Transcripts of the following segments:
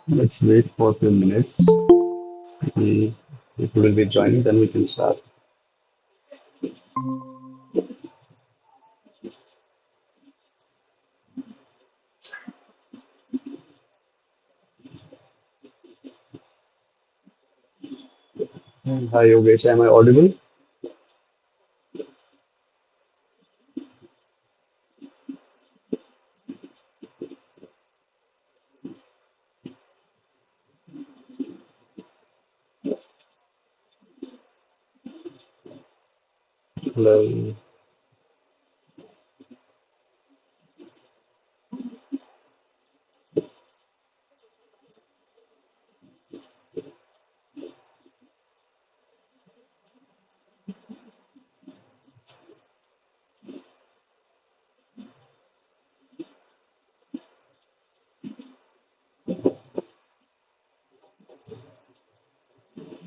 Let's wait for a few minutes. See if will be joining, then we can start. Hi, Yogesh. Am I audible? Hello.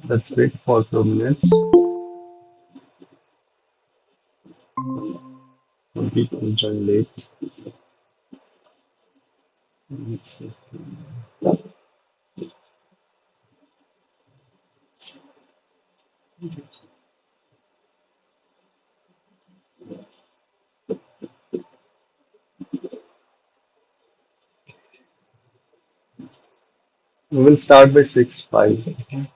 Let's wait for a few minutes. Some people join late. Let's see. We will start by 6:05.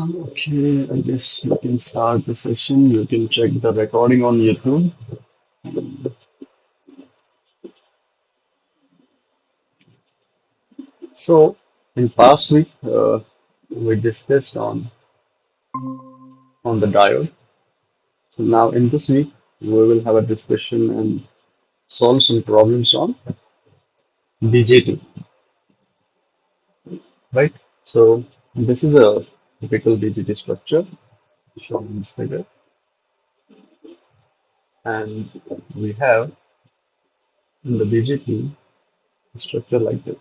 Okay, I guess we can start the session. You can check the recording on YouTube. So, in past week, we discussed on on the diode. So now in this week, we will have a discussion and solve some problems on BJT, right? So this is a typical BJT structure shown in this figure, and we have in the BJT a structure like this: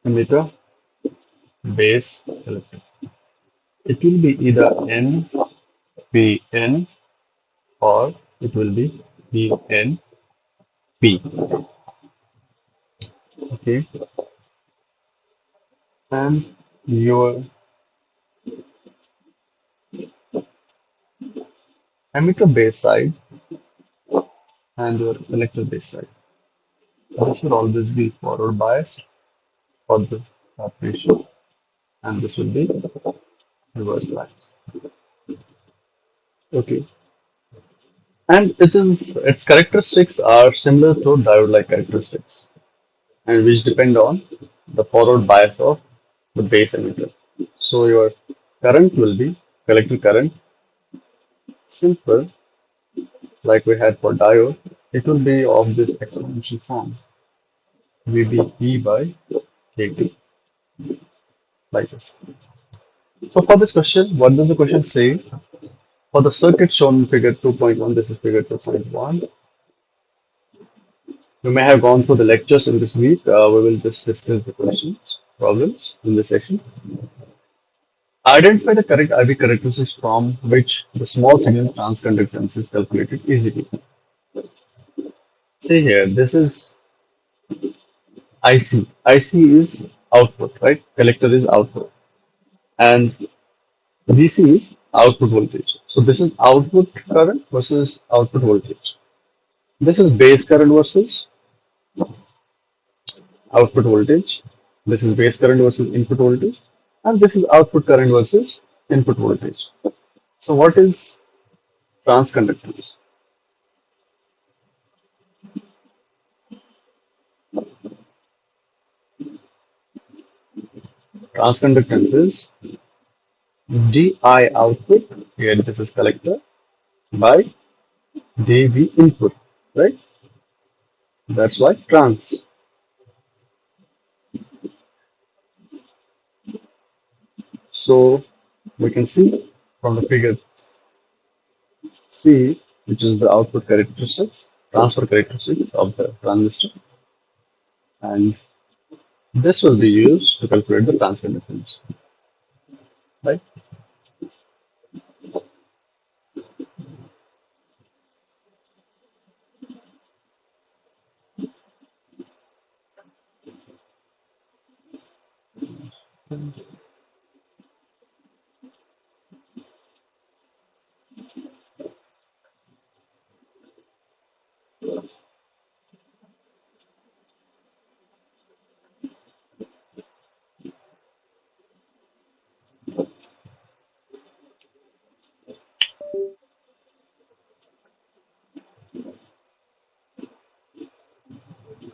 emitter, base, collector. It will be either N, P, N, or it will be P, N, P. Okay, and your emitter base side and your collector base side. This will always be forward biased for the operation, and this will be reverse biased. Okay, and its characteristics are similar to diode-like characteristics, and which depend on the forward bias of the base emitter. So your current will be collector current, simple like we had for diode. It will be of this exponential form, VBE by KT, like this. So for this question, what does the question say? For the circuit shown in figure 2.1, this is figure 2.1. We may have gone through the lectures in this week. We will just discuss the questions, problems in this section. Identify the correct IV characteristics from which the small signal transconductance is calculated easily. See here, this is IC. IC is output, right? Collector is output. And VC is output voltage. So this is output current versus output voltage. This is base current versus output voltage. This is base current versus input voltage. And this is output current versus input voltage. So what is transconductance? Transconductance is DI output, here this is collector, by dV input, right? That's why trans. So we can see from the figure C, which is the output characteristics, transfer characteristics of the transistor, and this will be used to calculate the transconductance, right?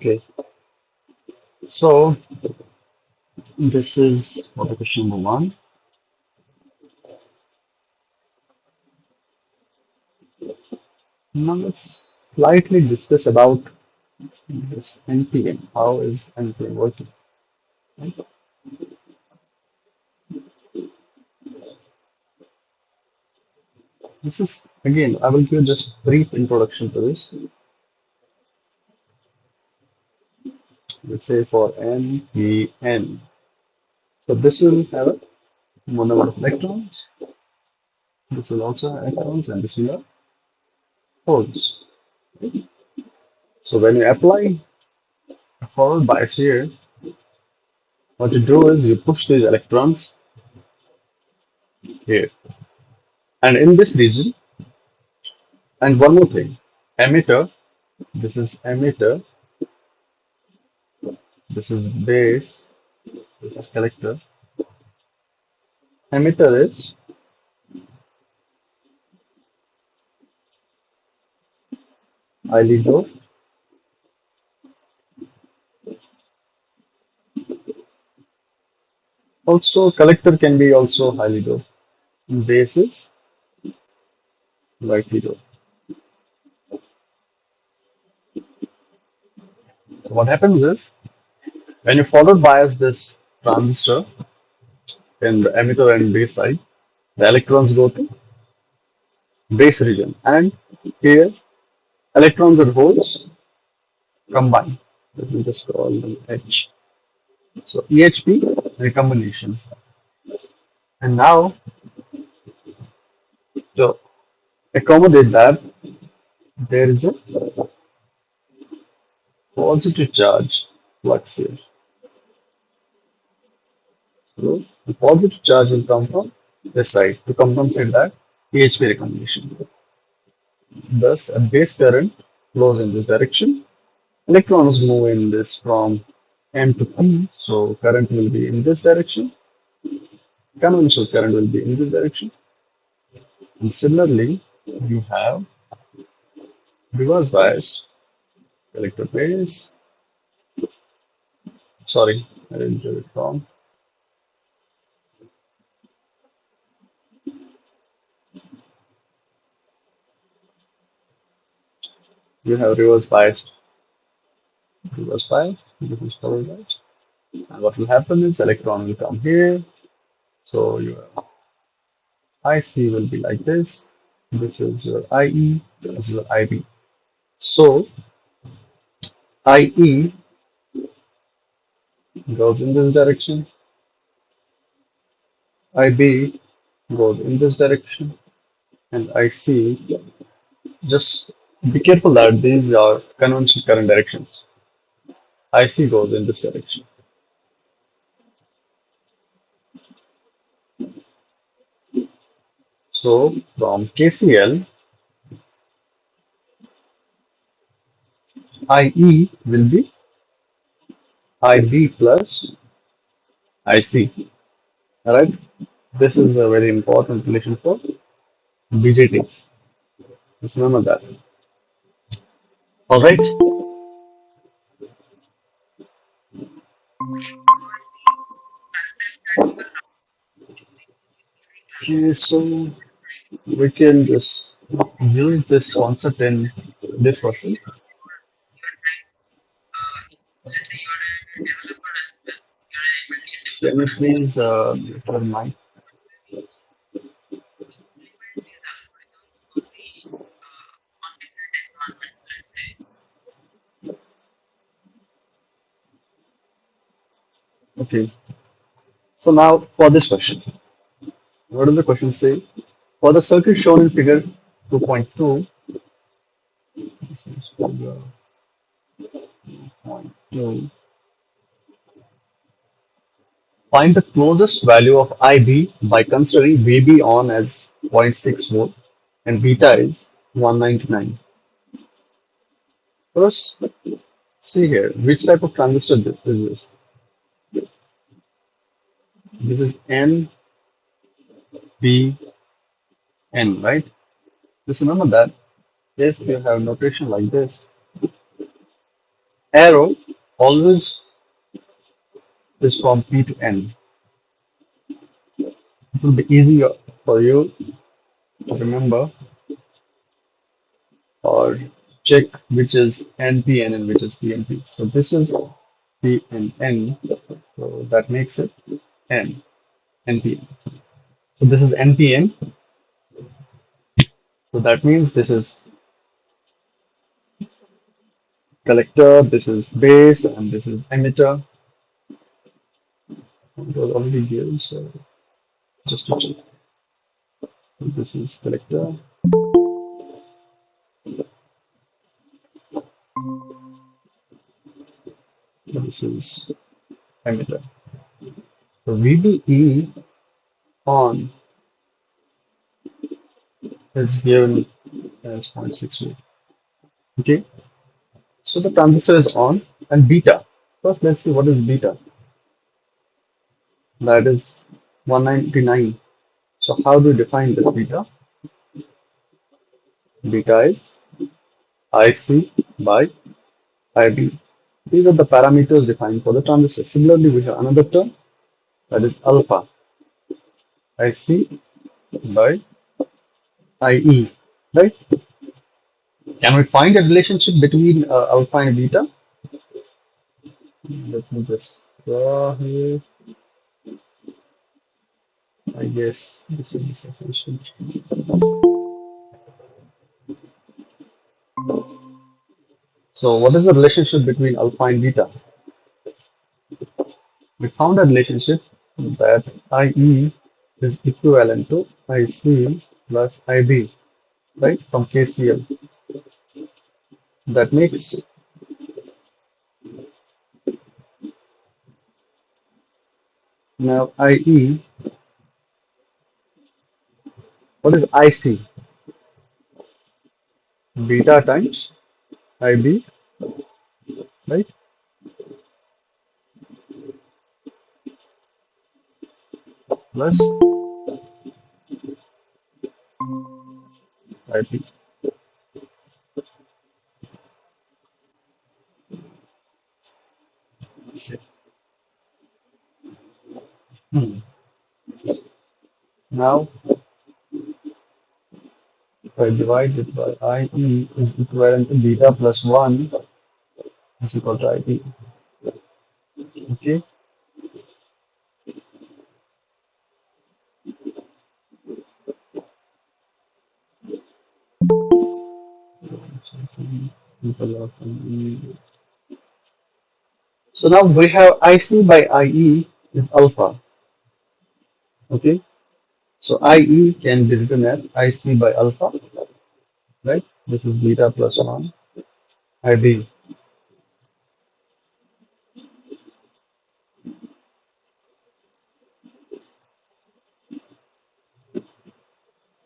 Okay, so this is for the question number one. Now let's slightly discuss about this NPN. How is NPN working? Right? This is again, I will give just brief introduction to this. Let's say for NPN. So this will have a monomer of electrons. This will also have electrons, and this will have holes. So when you apply a forward bias here, what you do is you push these electrons here, and in this region. And one more thing, emitter. This is emitter. This is base. This is collector. Emitter is highly doped, Also, collector can be also highly doped. Base is lightly doped. So what happens is when you forward bias this transistor in the emitter and base side, the electrons go to base region, and here electrons and holes combine. Let me just call them H. So EHP recombination. And now to accommodate that, there is a positive charge flux here. So the positive charge will come from this side to compensate that EHP recombination. Thus, a base current flows in this direction. Electrons move in this from N to P, so current will be in this direction. Conventional current will be in this direction. And similarly, you have reverse biased collector base. Sorry, I didn't do it wrong. You have reverse biased, this is forward biased. And what will happen is electron will come here. So your IC will be like this. This is your IE, this is your IB. So IE goes in this direction, IB goes in this direction, and IC, just be careful that these are conventional current directions. IC goes in this direction. So from KCL, IE will be IB plus IC. Alright? This is a very important relation for BJTs. Just remember that. Alright? Okay, so we can just use this concept in this question. Can you please refer my okay. So now for this question, what does the question say? For the circuit shown in figure 2.2, find the closest value of IB by considering VB on as zero point 0.6 volt and beta is 199. First, see here, which type of transistor is this? This is NPN, right? Just remember that if you have notation like this, arrow always is from P to N. It will be easier for you to remember or check which is NPN and which is PNP. So this is PNN, so that makes it N, NPN. So this is NPN, so that means this is collector, this is base, and this is emitter. It was already given, so just to check. This is collector, this is emitter. So VBE on is given as 0.6 volt. Okay, so the transistor is on, and beta. First, let's see what is beta. That is 199. So how do you define this beta? Beta is IC by IB. These are the parameters defined for the transistor. Similarly, we have another term That is alpha IC by IE, right? Can we find a relationship between alpha and beta? Let me just draw here. I guess this will be sufficient. So, what is the relationship between alpha and beta? We found a relationship that IE is equivalent to IC plus IB, right, from KCL. That makes now IE, what is IC? Beta times IB, right, plus IB. Hmm. Now, if I divide it by IE is equivalent to beta plus 1 is equal to IB. Okay, so now we have IC by IE is alpha. Okay, so IE can be written as IC by alpha, right? This is beta plus 1 IB.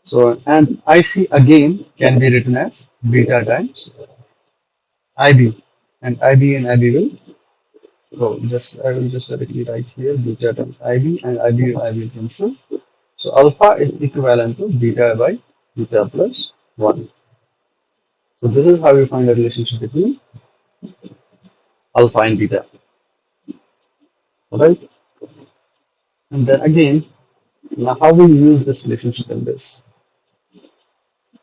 So, and IC again can be written as beta times IB, and IB and IB will go. I will just directly write here beta times IB, and IB and IB will cancel. So, alpha is equivalent to beta by beta plus 1. So, this is how you find the relationship between alpha and beta, right? And then again, now how we use this relationship in this?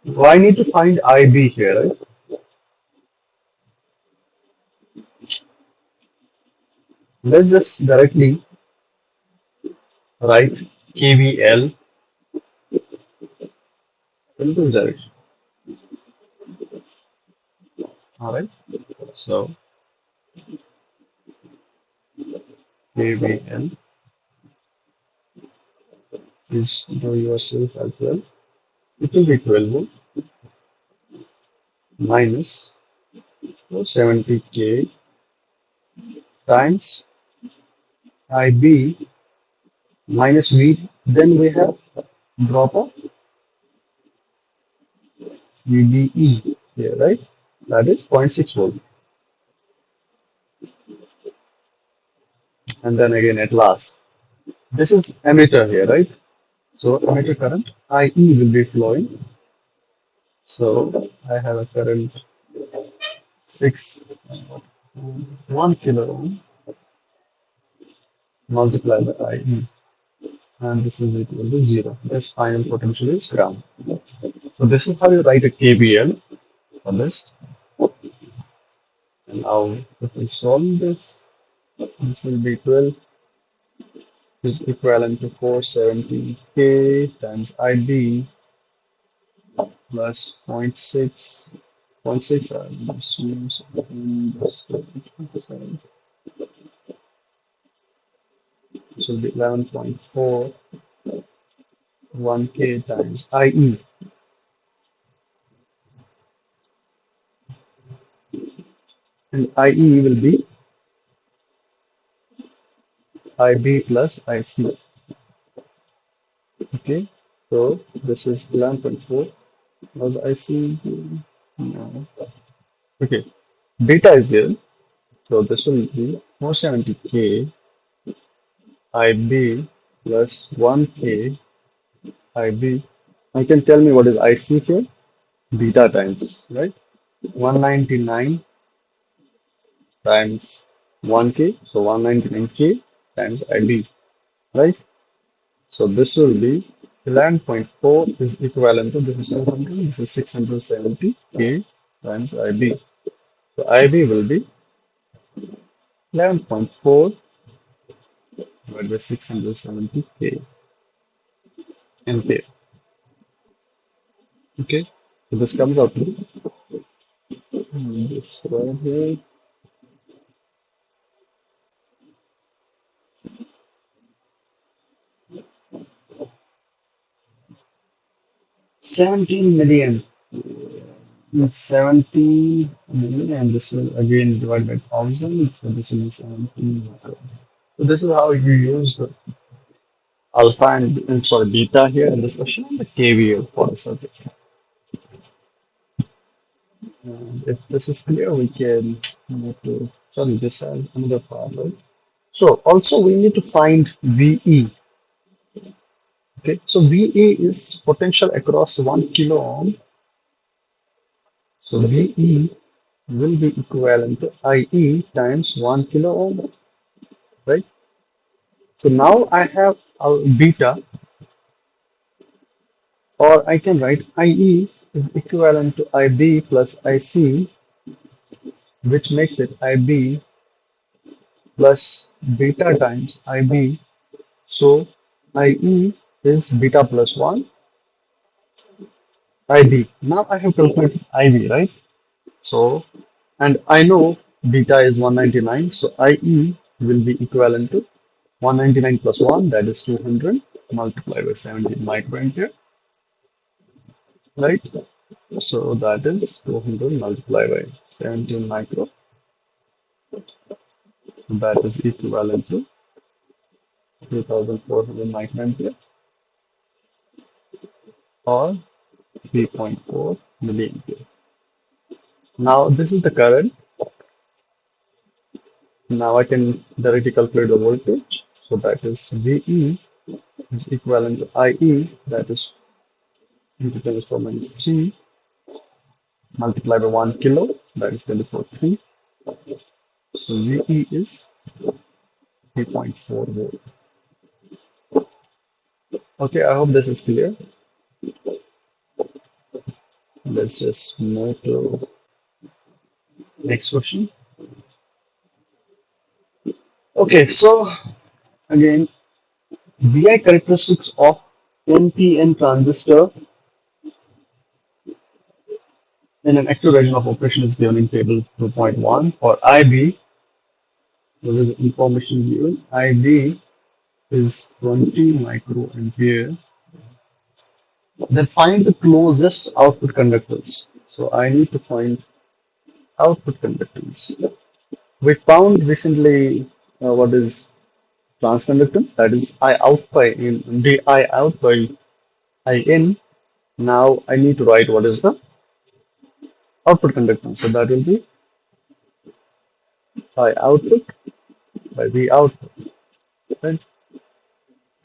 Well, I need to find IB here, right? Let's just directly write KVL in this direction. All right. So KVL is know yourself as well. It will be 12 volt minus 70K times IB minus V. Then we have drop of VBE here, right? That is 0.6 volt. And then again at last, this is emitter here, right? So emitter current IE will be flowing. So I have a current 6 1 kilo ohm multiplied by IE, and this is equal to 0. This final potential is ground. So this is how you write a KVL for this. And now if we solve this, this will be 12 is equivalent to 470K times IB plus 0.6. 0.6 I assume this will be 11.4 1K times IE, and IE will be IB plus IC. Okay, so this is 11.4. Was IC? No. Okay, beta is here, so this will be 470K IB plus 1K IB. I can tell me what is IC here? Beta times, right? 199 times 1K, so 199K times IB. right? So this will be 11.4 is equivalent to this is 200, this is 670 K times IB. So IB will be 11.4 divided by 670 K ampere. Okay, so this comes out to this right here 17 million. 70 million, and this will again divide by 1000, so this will be 17 micro. So this is how you use the alpha and sorry beta here in this question and the KVL for the circuit. And if this is clear, we can move to sorry, this has another part, right? So also we need to find VE. Okay, so VE is potential across 1 kilo ohm. So VE will be equivalent to IE times 1 kilo ohm, right? So now I have a beta, or I can write IE is equivalent to IB plus IC, which makes it IB plus beta times IB. So IE is beta plus 1 IB. Now I have calculated IB, right? So, and I know beta is 199, so IE will be equivalent to 199 plus 1, that is 200, multiplied by 17 microampere, right? So that is 200 multiplied by 17 micro, that is equivalent to 2400 microampere or 3.4 milliampere. Now this is the current. Now I can directly calculate the voltage. So that is VE is equivalent to IE, that is 10 to the power minus 3 multiplied by 1 kilo, that is 10 to the power 3. So VE is 3.4 volt. Okay, I hope this is clear. Let's just move to next question. Okay, so again, VI characteristics of NPN transistor in an active region of operation is given in table 2.1. For IB, there is information given. IB is 20 microampere. Then find the closest output conductors. So I need to find output conductance. We found recently what is transconductance, that is I out by in d I out by I in. Now I need to write what is the output conductance. So that will be I output by V output. Right?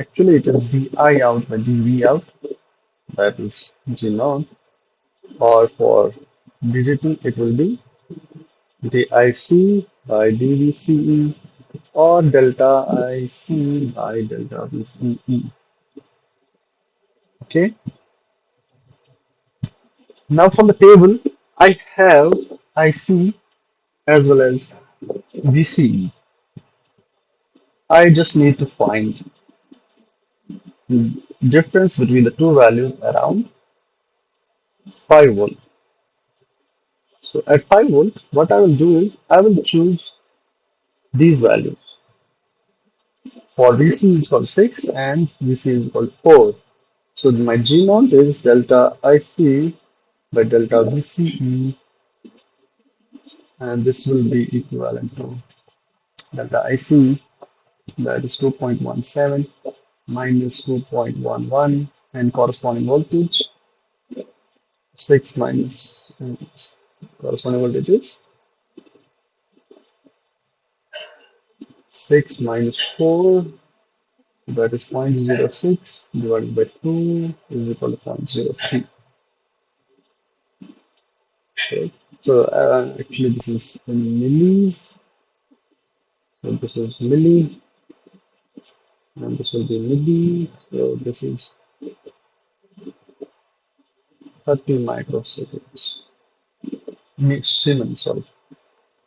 Actually, it is dI out by dV out. That is G naught. Or for BJT, it will be DIC by dVCE or delta IC by delta VCE. Okay. Now from the table, I have IC as well as VCE. I just need to find difference between the two values around 5 volt. So at 5 volt, what I will do is I will choose these values. For VC is equal to 6 and VC is equal to 4. So my G naught is delta IC by delta VCE, and this will be equivalent to delta IC, that is 2.17 minus 2.11, and corresponding voltage 6 minus corresponding voltage is 6 minus 4, that is 0.06 divided by 2 is equal to 0.03. Okay. So actually this is in millis. So this is milli. and this will be milli. So this is 30 microseconds. Siemens, sorry.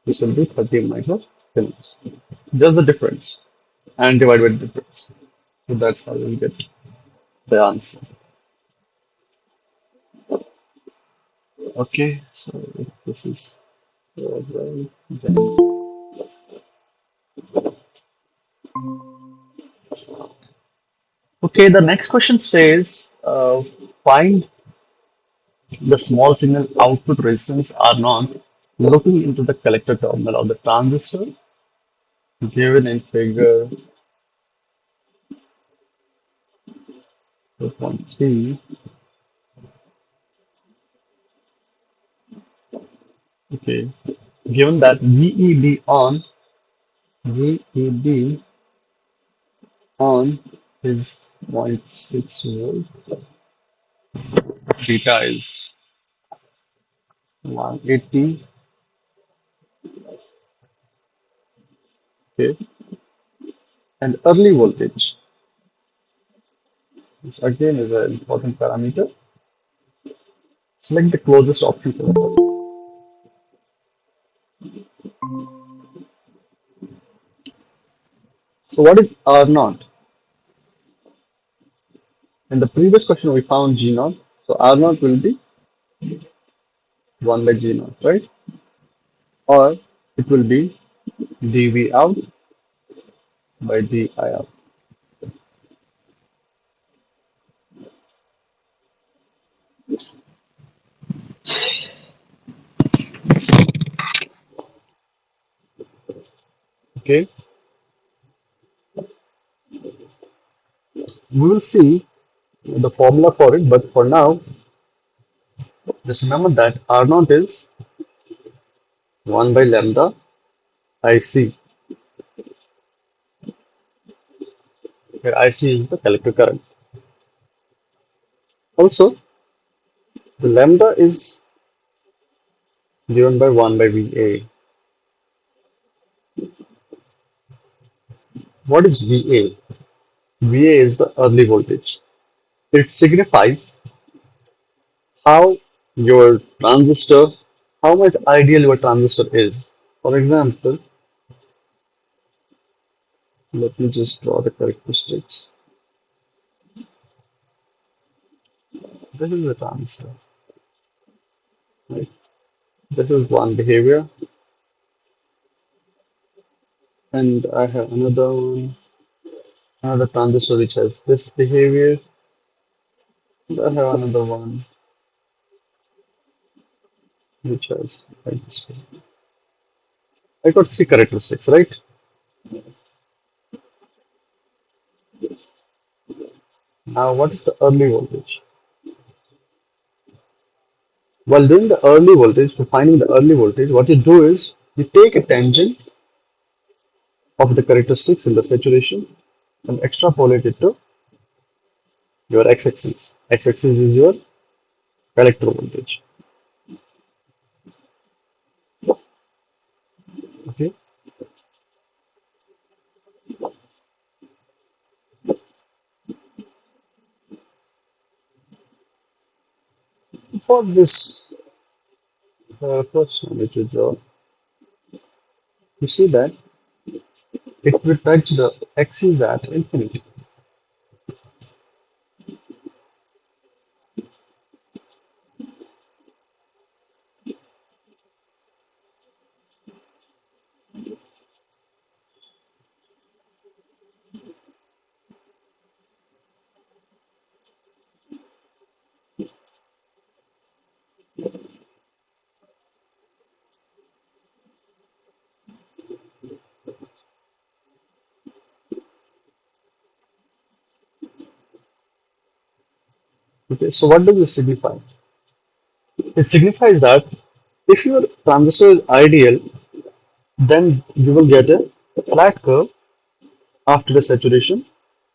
This will be 30 microsiemens. Just the difference and divide by the difference. So that's how you'll get the answer. Okay, so if this is right, then okay. The next question says, find the small signal output resistance R naught looking into the collector terminal of the transistor given in figure 2.3. Okay, given that VEB on is zero point 0.6 volt, beta is 180. Okay, and early voltage. This again is an important parameter. Select the closest option for that. So what is R naught? In the previous question we found G naught. So R naught will be 1 by G naught, right? Or it will be dV out by dI out. Okay, we will see the formula for it, but for now, just remember that R naught is 1 by lambda IC, where IC is the collector current. Also, the lambda is given by 1 by VA. What is VA? VA is the early voltage. It signifies how your transistor, how much ideal your transistor is. For example, let me just draw the characteristics. This is the transistor, right? This is one behavior, and I have another one, another transistor which has this behavior. And I have another one which has like this behavior. I got three characteristics, right? Now, what is the early voltage? While doing the early voltage, to finding the early voltage, what you do is you take a tangent of the characteristics in the saturation and extrapolate it to your x-axis. X-axis is your electro voltage. Okay. For this first one which you draw, you see that it will touch the axis at infinity. Okay, so what does this signify? It signifies that if your transistor is ideal, then you will get a flat curve after the saturation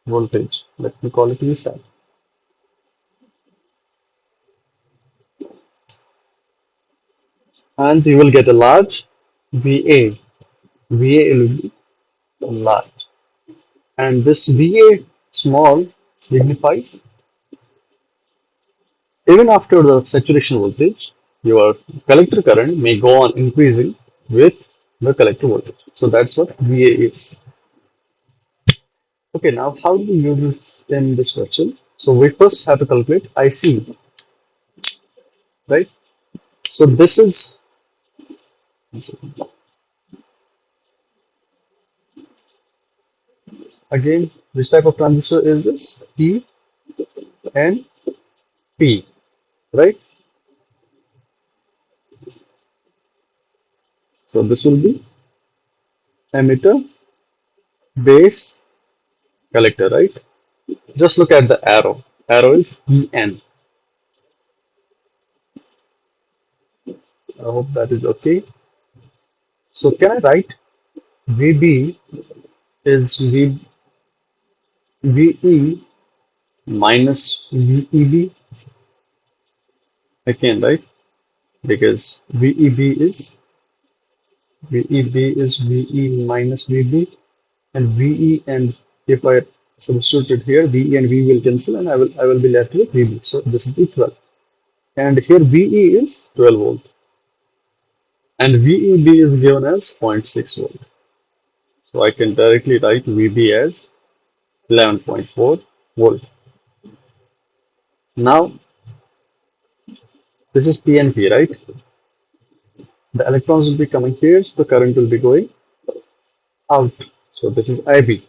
voltage. Let me call it Vsat. And you will get a large VA. VA will be large. And this VA small signifies even after the saturation voltage, your collector current may go on increasing with the collector voltage. So that's what VA is. Okay, now how do we use this in this question? So we first have to calculate IC, right? So this is, again, which type of transistor is this? P and P, right? So this will be emitter, base, collector, right? Just look at the arrow. Arrow is EN. I hope that is okay. So can I write VB is VE minus VEB? I can, right? Because VEB is VE minus VB, and VE, and if I substitute it here, VE and V will cancel, and I will be left with VB. So this is the 12. And here VE is 12 volt, and VEB is given as 0.6 volt. So I can directly write VB as 11.4 volt. Now this is PNP, right? The electrons will be coming here, so the current will be going out. So this is IB.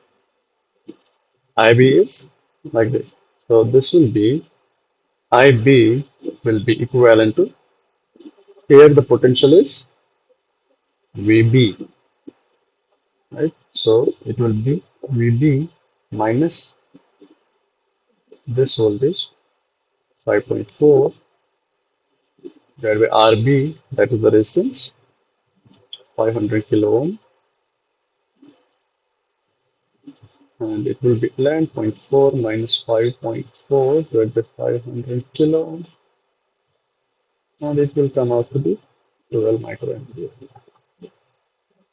IB is like this. So this will be IB will be equivalent to, here the potential is VB, right? So it will be VB minus this voltage 5.4 divided by RB, that is the resistance, 500 kilo ohm, and it will be 11.4 minus 5.4 divided by 500 kilo ohm, and it will come out to be 12 microampere.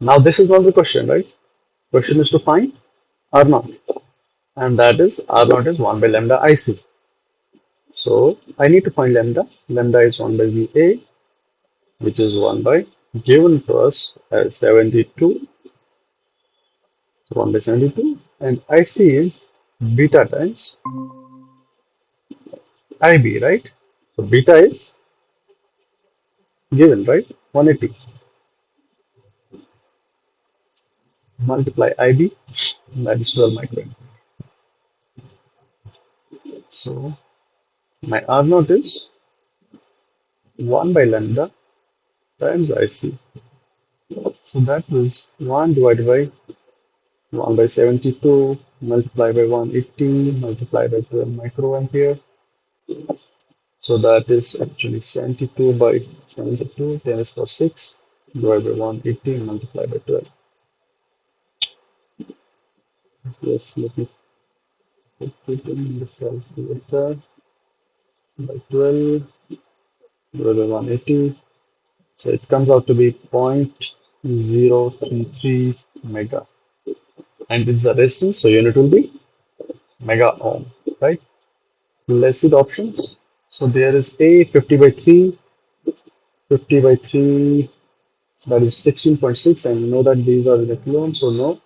Now this is not the question, right? Question is to find R naught, and that is R naught is 1 by lambda IC. So I need to find lambda. Lambda is 1 by VA, which is 1 by, given to us as 72, 1 by 72, and IC is beta times IB, right? So beta is given, right? 180 multiply IB, that is 12 microampere. So my R naught is 1 by lambda times IC. So that was 1 divided by 1 by 72 multiplied by 180 multiplied by 12 microampere. So that is actually 72 by 72, 10 is for 6 divided by 180 multiplied by 12. Yes, let me put it in the calculator by 12 divided by 180. So it comes out to be 0.033 mega. And this is the resistance, so unit will be mega ohm, right? So let's see the options. So there is A 50 by 3, 50 by 3, that is 16.6, and you know that these are the kilo ohm, so no.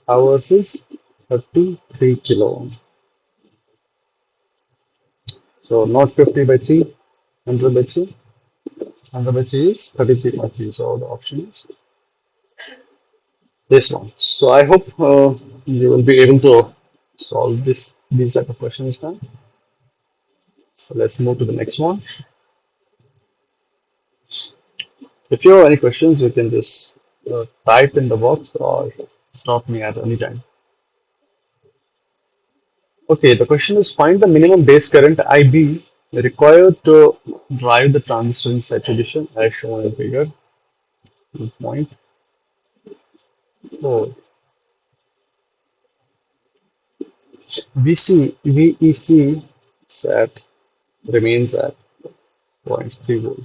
Ours is 33 kilo ohm. So not 50 by 3, 100 by 3. 100 by 3 is 33 by 3. So the option is this one. So I hope you will be able to solve these type of questions now. So let's move to the next one. If you have any questions, you can just type in the box or stop me at any time. Okay, the question is, find the minimum base current IB required to drive the transistor in saturation as shown in figure 2.4. VEC set remains at 0.3 volt.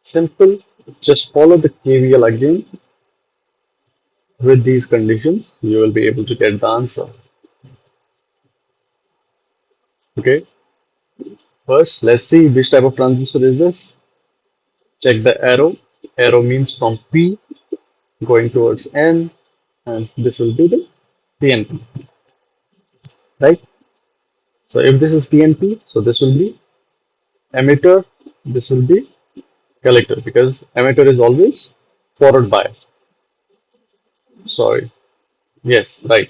Simple, just follow the KVL again. With these conditions, you will be able to get the answer. Okay, first let's see which type of transistor is this. Check the arrow. Arrow means from P going towards N, and this will be the PNP, right? So if this is PNP, so this will be emitter, this will be collector because emitter is always forward bias. Sorry, yes, right.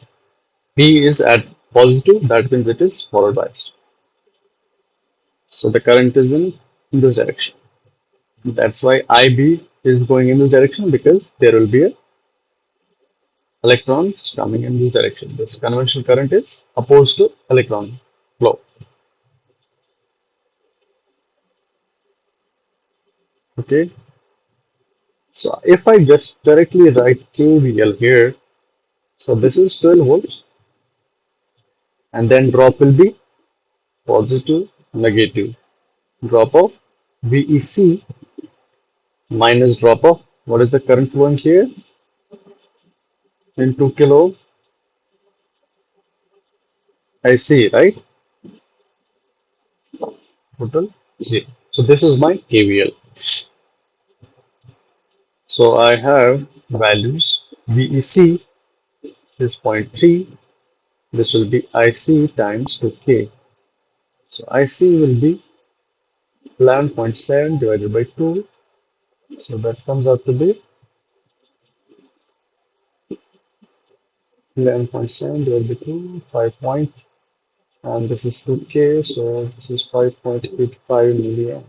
P is at positive, that means it is forward biased. So the current is in this direction. That's why IB is going in this direction because there will be a electrons coming in this direction. This conventional current is opposed to electron flow. Okay, so if I just directly write KVL here, so this is 12 volts, and then drop will be positive, negative. Drop of VEC minus drop of what is the current flowing here in 2 kilo IC, right? Total 0. So this is my KVL. So I have values VEC is 0.3. This will be IC times 2K. So IC will be 11.7 divided by 2. So that comes out to be 11.7 divided by 2, 5 point, and this is 2K, so this is 5.85 milliamp.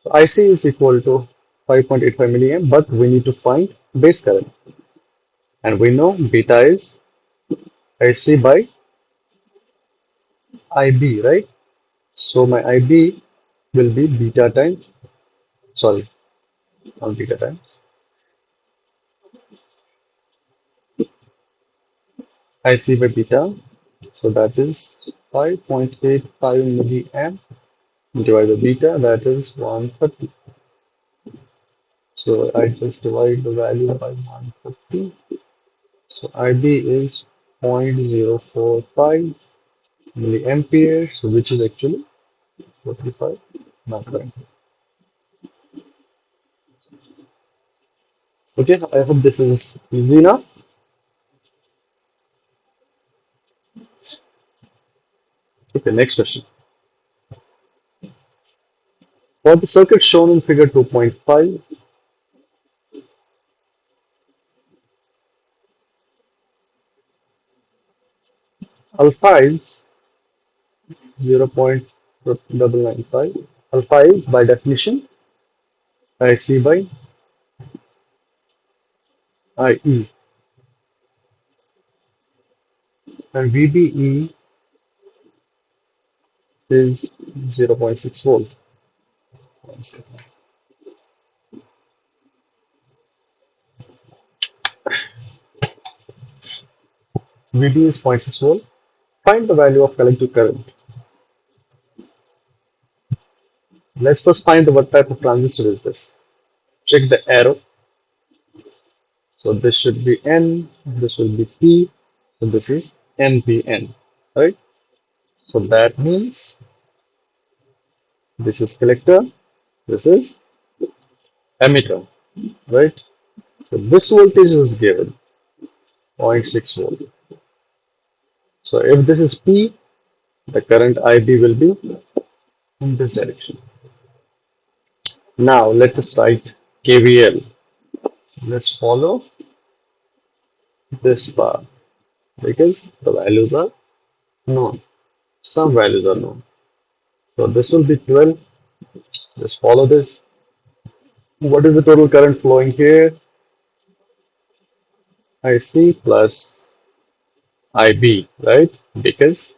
So IC is equal to 5.85 milliamp, but we need to find base current. And we know beta is IC by IB, right? So my IB will be beta times, sorry, not beta times, IC by beta. So that is 5.85 milliamp divided by beta, that is 130. So I just divide the value by 150. So IB is 0.045 milliampere, so which is actually 45 microampere. Okay, I hope this is easy now. Okay, next question. For the circuit shown in figure 2.5, alpha is 0.995. Alpha is by definition IC by IE, and VBE is 0.6 volt. One second. VB is 0.6 volt. Find the value of collective current. Let's first find what type of transistor is this. Check the arrow. So this should be N, this will be P, so this is NPN, right? So that means this is collector, this is emitter, right? So this voltage is given 0.6 volt. So if this is P, the current IB will be in this direction. Now let us write KVL. Let's follow this path because the values are known. Some values are known. So this will be 12. Just follow this. What is the total current flowing here? IC plus IB, right? Because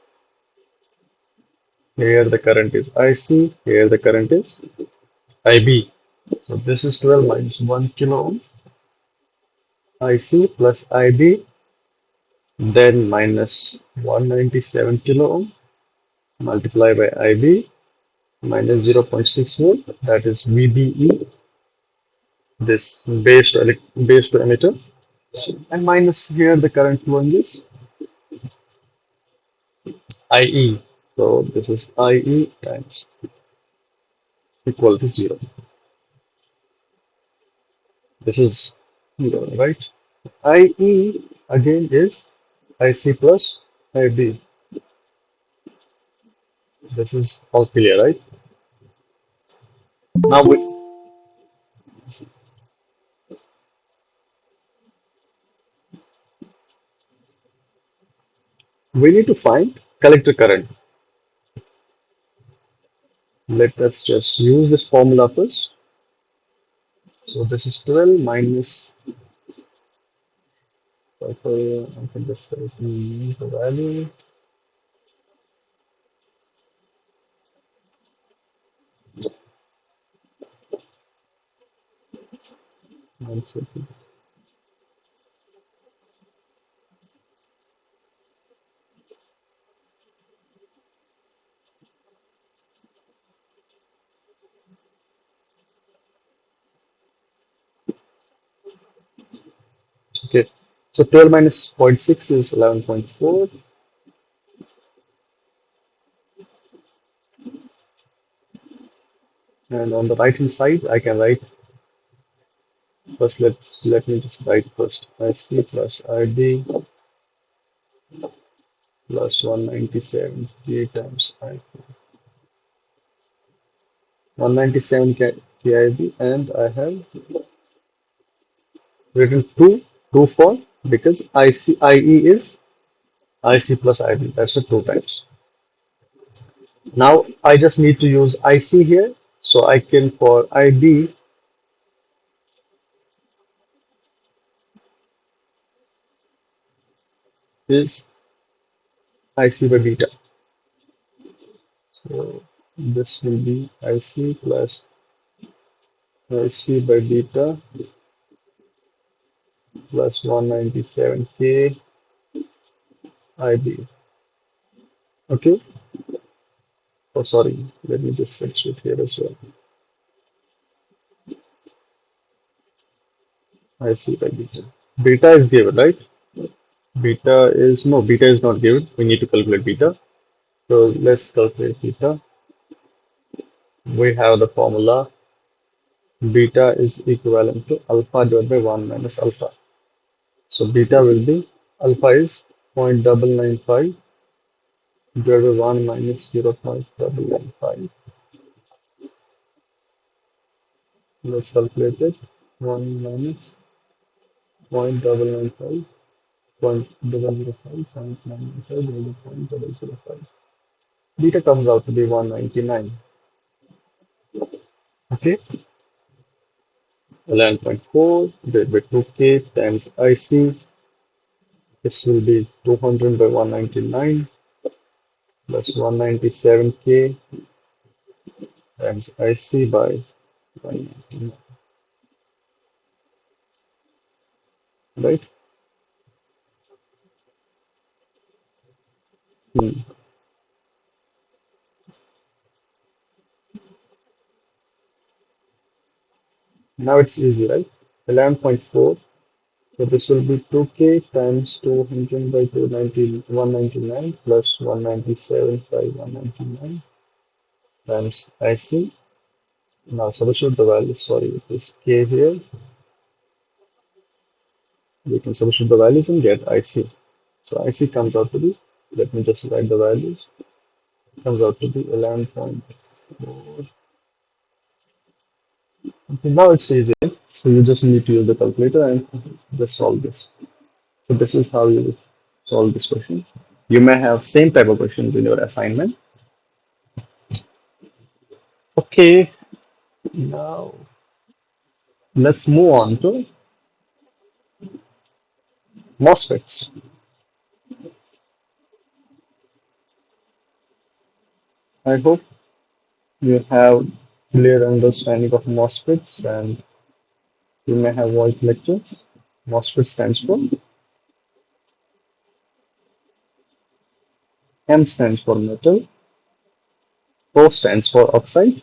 here the current is IC, here the current is IB. So this is 12 minus 1 kilo ohm. IC plus IB, then minus 197 kilo ohm multiplied by IB minus 0.6 volt, that is VBE, this base to emitter. And minus here the current flowing is IE. So this is IE times equal to 0. This is 0, right? IE again is IC plus IB. This is all clear, right? Now we need to find collector current. Let us just use this formula first. So this is 12 minus, I can just use the value. One second. Okay, so 12 minus zero point 0.6 is 11.4, and on the right hand side I can write first. Let me just write first IC plus ID plus 197 K times I 197 KIB, and I have written 2 for because IE is IC plus IB. That's the 2 times. Now I just need to use IC here, so I can for IB is IC by beta. So this will be IC plus IC by beta plus 197K IB. Okay. Oh, sorry. Let me just set it here as well. IC by beta. Beta is given, right? Beta is not given. We need to calculate beta. So let's calculate beta. We have the formula beta is equivalent to alpha divided by 1 minus alpha. So beta will be alpha is 0.995 divided by 1 minus 0.995. Let's calculate it. 1 minus 0.995, 0.005, 0.995 divided by 0.005. Beta comes out to be 199. Okay, 11.4 divided by 2K times IC. This will be 200 by 199 plus 197K times IC by 199, right? Hmm. Now it's easy, right? 11.4. So this will be 2K times 200 by 199 plus 197 by 199 times IC. Now substitute the value. Sorry, this K here. We can substitute the values and get IC. So IC comes out to be, let me just write the values, comes out to be 11.4. Okay, now it's easy. So you just need to use the calculator and just solve this. So this is how you solve this question. You may have same type of questions in your assignment. Okay, now let's move on to MOSFETs. I hope you have clear understanding of MOSFETs and you may have voice lectures. MOSFET stands for M stands for metal, O stands for oxide,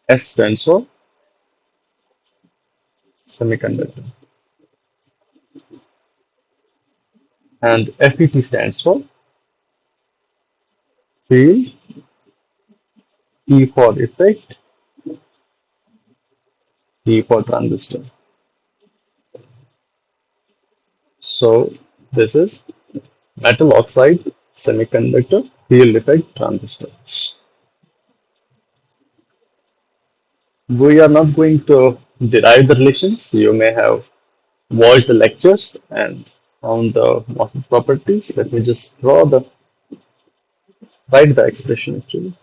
S stands for semiconductor. And FET stands for field, E for effect, T for transistor. So this is metal oxide semiconductor field effect transistor. We are not going to derive the relations. You may have watched the lectures and found the MOSFET properties. Let me just write the expression actually.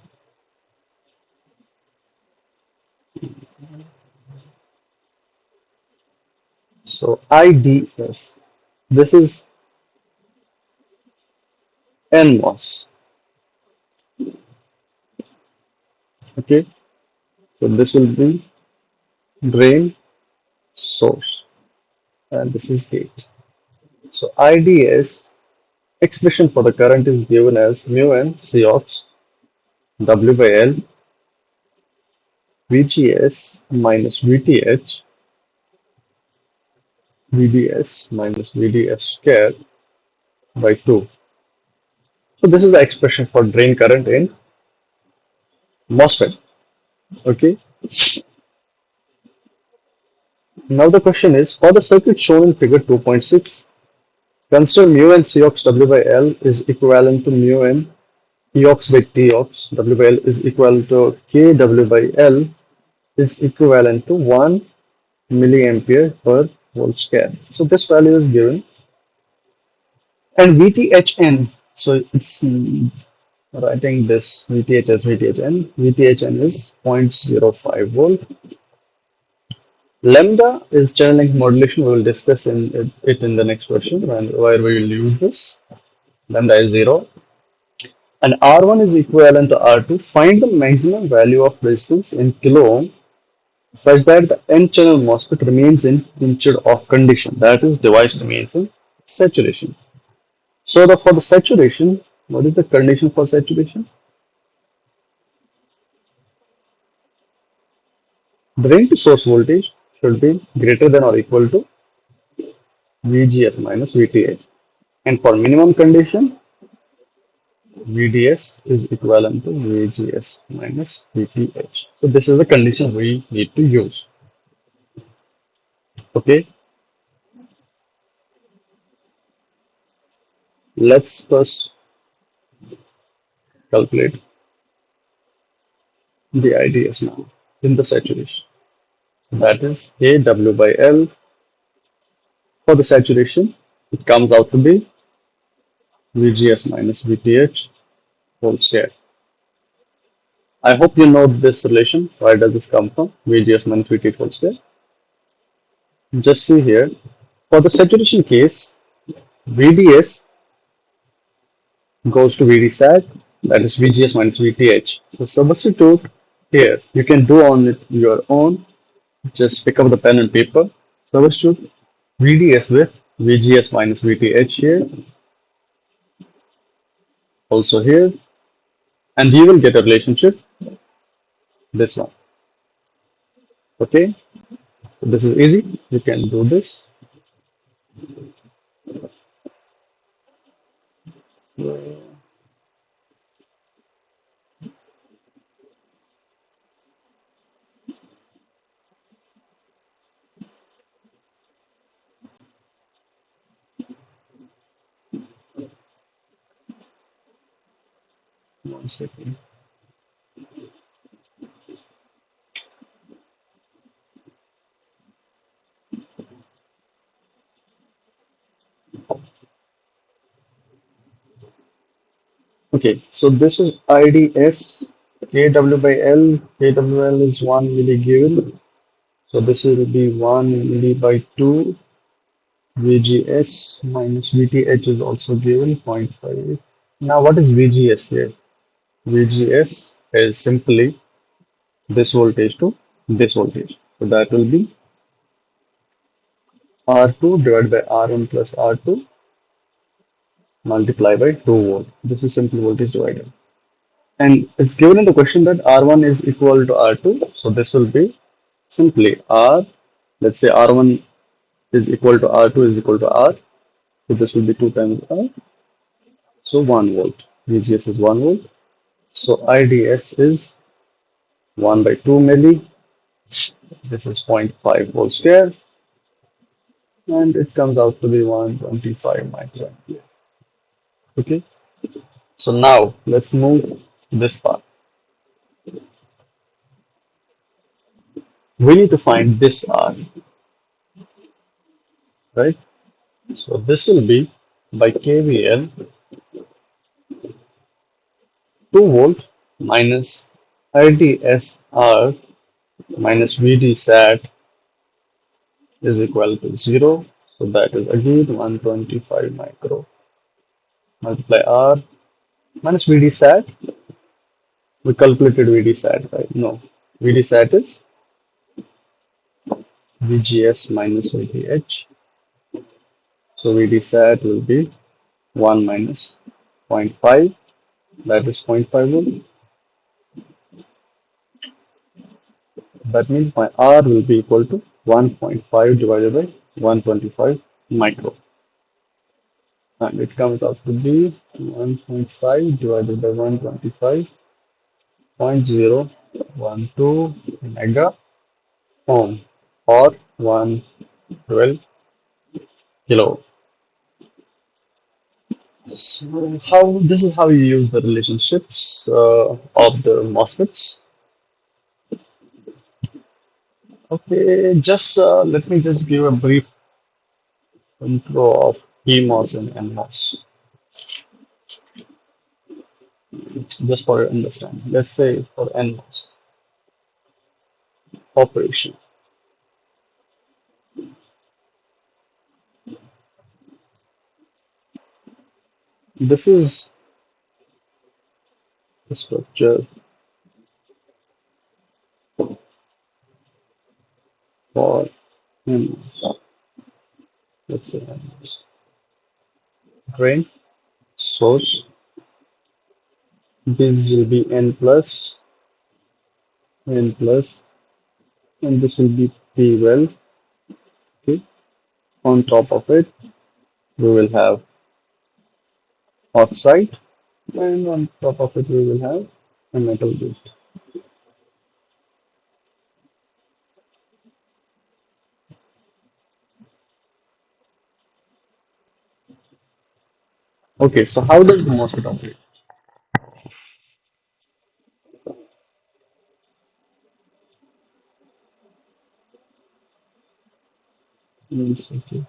So IDS, this is NMOS. Okay, so this will be drain source and this is gate. So IDS expression for the current is given as mu n Cox W by L VGS minus VTH VDS minus VDS square by 2. So this is the expression for drain current in MOSFET. Okay. Now the question is for the circuit shown in figure 2.6, consider mu n Cox W by L is equivalent to mu n Eox by Tox. W by L is equal to K W by L is equivalent to 1 milliampere per volt square. So this value is given. And VTHN, so it's writing this VTH as VTHN. VTHN is 0.05 volt. Lambda is channel length modulation. We will discuss it in the next question and where we will use this. Lambda is 0. And R1 is equivalent to R2. Find the maximum value of resistance in kilo ohm such that the N-channel MOSFET remains in pinch off condition. That is, device remains in saturation. So for the saturation, what is the condition for saturation? Drain to source voltage should be greater than or equal to VGS minus VTH. And for minimum condition, VDS is equivalent to VGS minus VTH. So this is the condition we need to use. Okay. Let's first calculate the IDS now in the saturation. That is AW by L. For the saturation, it comes out to be VGS minus VTH whole square. I hope you know this relation. Where does this come from? VGS minus VTH whole square. Just see here. For the saturation case, VDS goes to VDSAT, that is VGS minus VTH. So substitute here. You can do on it your own. Just pick up the pen and paper. Substitute VDS with VGS minus VTH here. Also here. And you will get a relationship. This one. Okay. So this is easy. You can do this. One second. Okay, so this is IDS KW by L. KWL is 1 milli given. So this will be 1 milli by 2. VGS minus VTH is also given 0.5. Now what is VGS here? VGS is simply this voltage to this voltage. So that will be R2 divided by R1 plus R2 multiplied by 2 volt. This is simple voltage divider. And it's given in the question that R1 is equal to R2. So this will be simply R, let's say R1 is equal to R2 is equal to R. So this will be 2 times R. So 1 volt. VGS is 1 volt. So IDS is 1 by 2 milli. This is 0.5 volt square. And it comes out to be 125 microampere. Okay. So now let's move this part. We need to find this R, right? So this will be by KVL 2 volt minus IDSR minus VDSAT is equal to 0. So that is again 125 micro multiply R minus VDSAT. We calculated VDSAT, right? No. VDSAT is VGS minus VDH. So VDSAT will be 1 minus zero point 0.5, that is 0.5 volt. That means my R will be equal to 1.5 divided by 125 micro. And it comes out to be 1.5 divided by 125.012 mega ohm or 112 kilo. So how this is how you use the relationships of the MOSFETs. Okay, just let me just give a brief intro of PMOS and NMOS, just for your understanding. Let's say for NMOS operation. This is the structure for NMOS. Let's say NMOS. Drain, source. This will be N plus, and this will be P well. Okay. On top of it, we will have oxide, and on top of it, we will have a metal gate. Okay, so how does the MOSFET operate? Means, okay.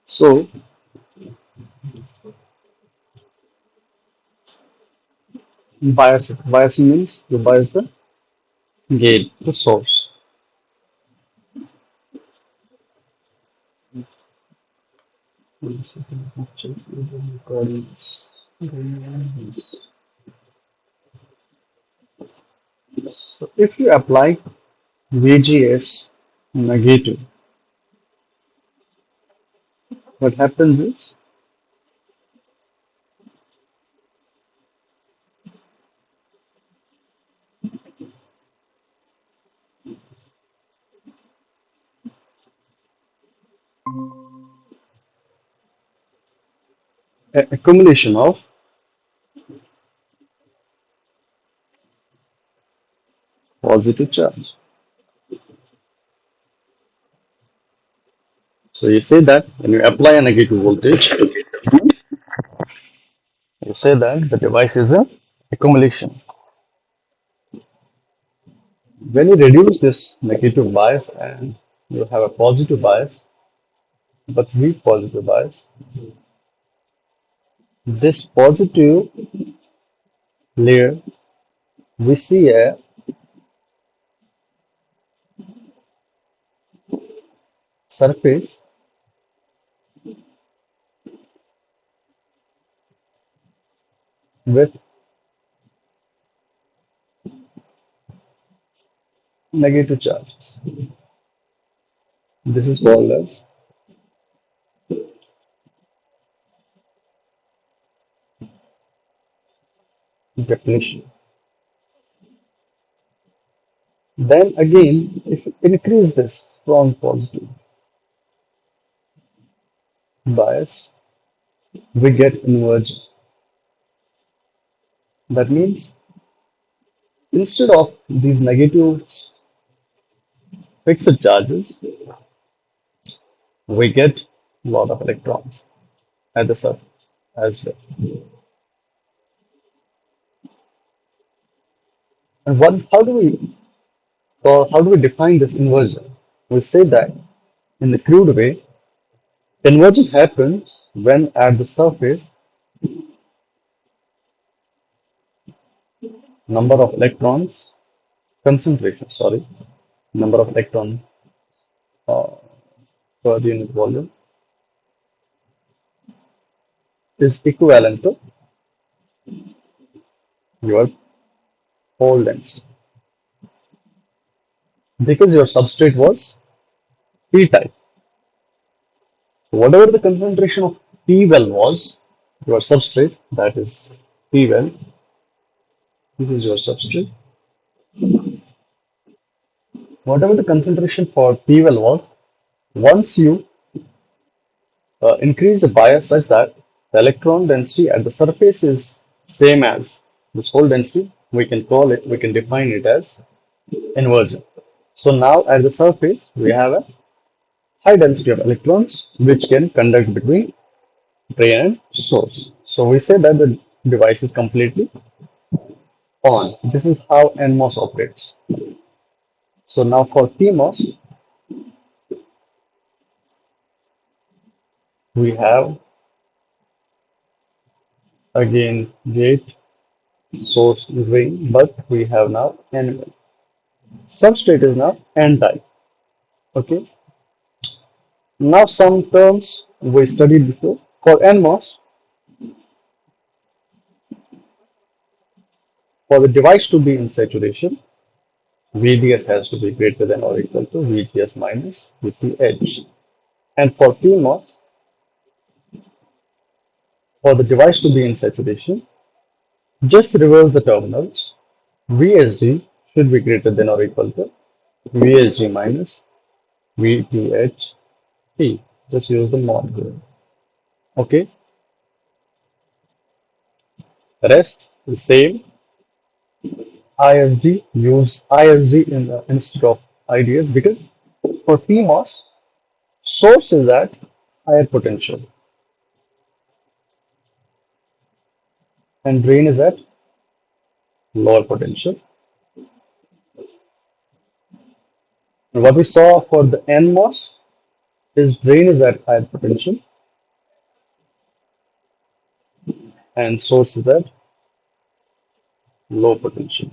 So biasing means you bias the gate to source. One second, let me check the recordings. So if you apply VGS negative, what happens is accumulation of positive charge. So you say that when you apply a negative voltage, you say that the device is a accumulation. When you reduce this negative bias and you have a positive bias, but weak positive bias, this positive layer we see a surface with negative charges. This is called as depletion. Then again, if you increase this strong positive bias, we get inversion. That means instead of these negative fixed charges, we get a lot of electrons at the surface as well. And how do we define this inversion? We say that in the crude way, inversion happens when at the surface number of electrons concentration, sorry, number of electron uh, per unit volume is equivalent to your hole density because your substrate was p type. So whatever the concentration of p well was, your substrate, that is p well, this is your substrate. Whatever the concentration for p well was, once you increase the bias such that the electron density at the surface is same as this hole density, we can define it as inversion. So now at the surface, we have a high density of electrons which can conduct between drain and source. So we say that the device is completely on. This is how NMOS operates. So now for PMOS, we have again gate, source, drain, but we have now N. Substrate is now N type. Okay. Now some terms we studied before. For NMOS, for the device to be in saturation, VDS has to be greater than or equal to VGS minus VTH. And for PMOS, for the device to be in saturation, just reverse the terminals. VSG should be greater than or equal to VSG minus VTH T. Just use the mod code. Okay. Rest is same. ISD, use ISD instead of IDS because for PMOS, source is at higher potential and drain is at lower potential. And what we saw for the NMOS is drain is at higher potential and source is at low potential.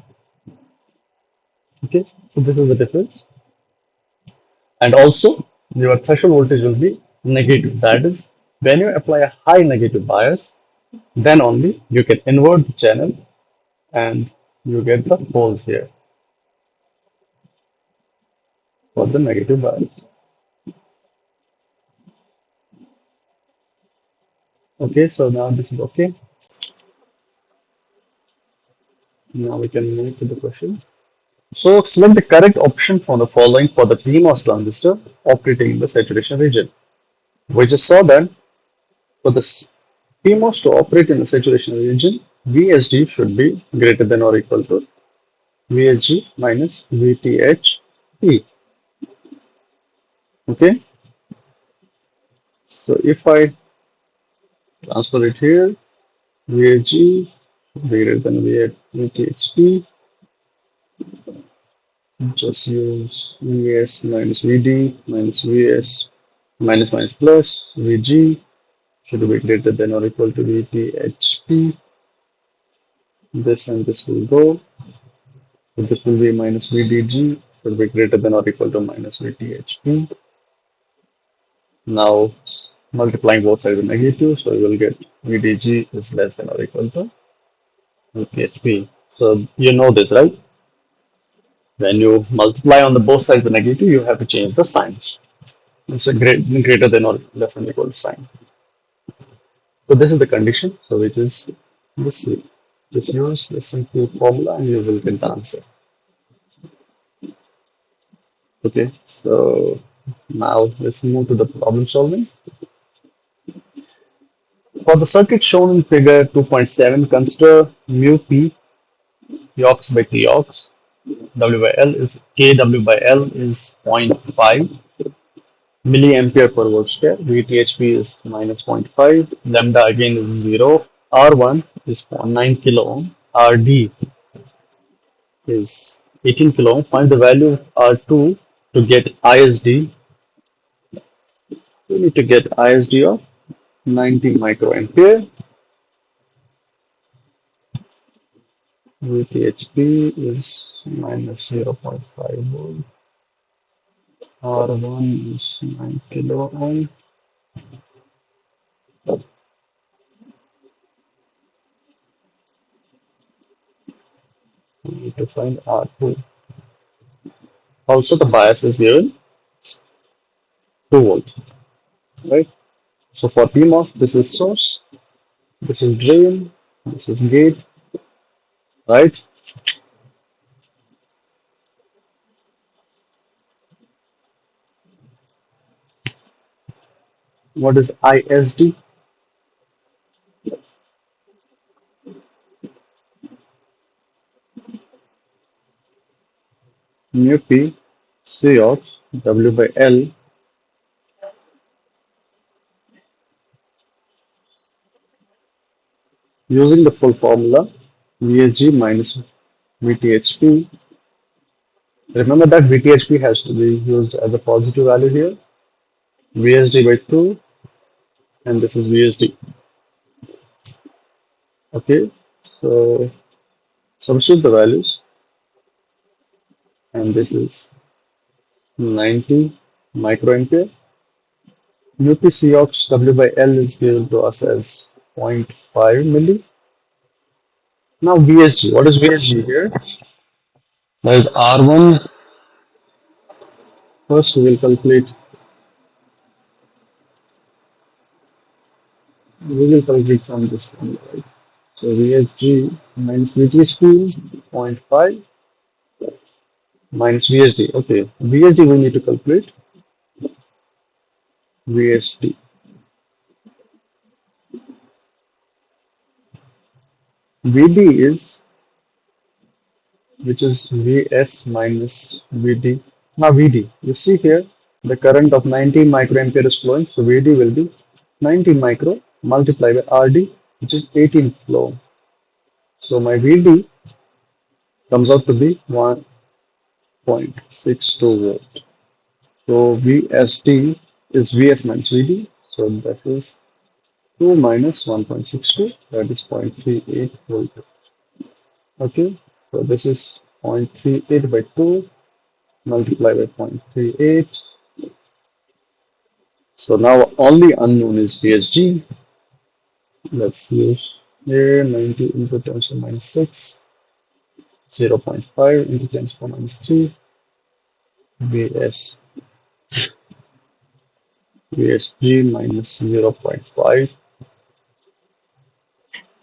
Okay, so this is the difference. And also, your threshold voltage will be negative. That is, when you apply a high negative bias, then only you can invert the channel and you get the holes here for the negative bias. Okay, so now this is okay. Now we can move to the question. So select the correct option from the following for the PMOS transistor operating in the saturation region. We just saw that for the PMOS to operate in the saturation region, VSD should be greater than or equal to VSG minus VTH P. Okay, so if I transfer it here, VSG greater than VTH P, just use VS minus VD minus VS minus minus plus VG should be greater than or equal to VTHP. This and this will go. So this will be minus VDG should be greater than or equal to minus VTHP. Now multiplying both sides with negative, so we will get VDG is less than or equal to VTHP. So you know this, right? When you multiply on the both sides with negative, you have to change the signs. It's a greater than or less than equal to sign. So this is the condition. So which is the C. Just use the simple formula and you will get the answer. Okay, so now let's move to the problem solving. For the circuit shown in figure 2.7, consider mu p Yox by Tox. W by L is Kw by L is zero point 0.5 milliampere per volt square. VTHP is minus zero point 0.5. Lambda again is 0. R1 is zero point 0.9 kilo ohm. RD is 18 kilo ohm. Find the value of R2 to get ISD. We need to get ISD of 90 microampere. VTHP is minus 0.5 volt. R1 is 9 kilo ohm. We need to find R2. Also, the bias is given 2 volt, right? So for PMOS, this is source, this is drain, this is gate, right? What is ISD? Mu P Cox W by L using the full formula VSG minus VTHP. Remember that VTHP has to be used as a positive value here. VSD by 2 and this is VSD. Okay, so substitute the values and this is 90 microampere. UPCox W by L is given to us as zero point 0.5 milli. Now VSG, what is VSG here? That is R1. First we will calculate from this one, right? So VSG minus VTHP is zero point 0.5 minus VSD. Okay, VSD we need to calculate. VSD. VD is, which is Vs minus Vd. Now Vd, you see here the current of 90 microampere is flowing, so Vd will be 90 micro multiplied by Rd, which is 18 kilo. So my Vd comes out to be 1.62 volt. So Vsd is Vs minus Vd, so this is 2 minus 1.62, that is 0.38 volt. Okay, so this is 0.38 by 2 multiplied by 0.38. So now only unknown is VSG. Let's use here 90 into 10 to the minus 6, 0 0.5 into 10 to the minus 3, VS, VSG minus 0 0.5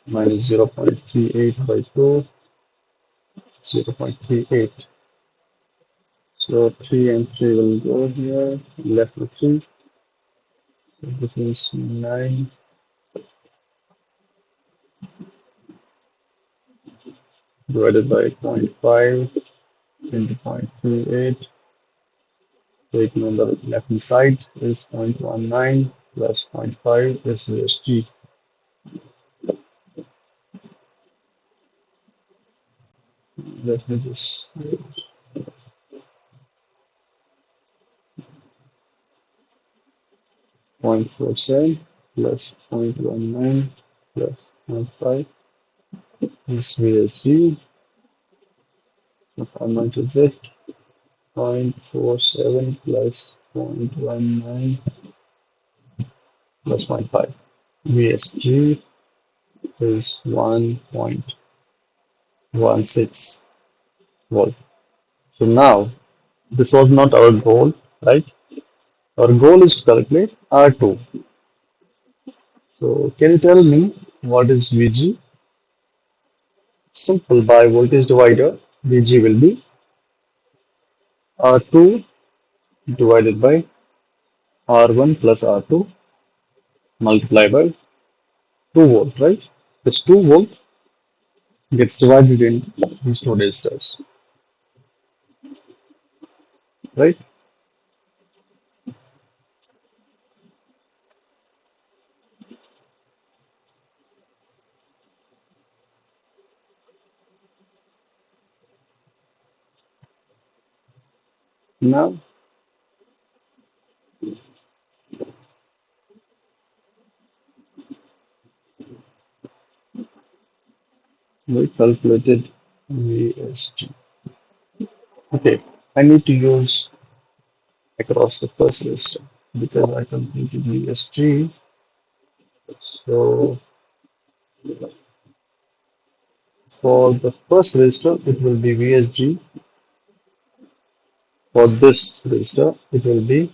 minus 0.38 by 2, 0 0.38. So 3 and 3 will go here, left with 3. So this is 9 divided by 0.5 into 0.38. Taking on the left hand side is 0.19 plus zero point 0.5 is VSG. Let me just 0.47 plus 0.19 plus zero point 0.5 is VSG. If I multiply it, 0.47 plus 0.19 plus zero point 0.5. VSG is 1.16 volt. So now this was not our goal, right? Our goal is to calculate R2. So can you tell me what is VG? Simple, by voltage divider, Vg will be R2 divided by R1 plus R2 multiplied by 2 volt, right? This 2 volt gets divided in these two resistors, right? Now we calculated VSG. Okay, I need to use across the first resistor because I completed VSG. So for the first resistor, it will be VSG. For this resistor, it will be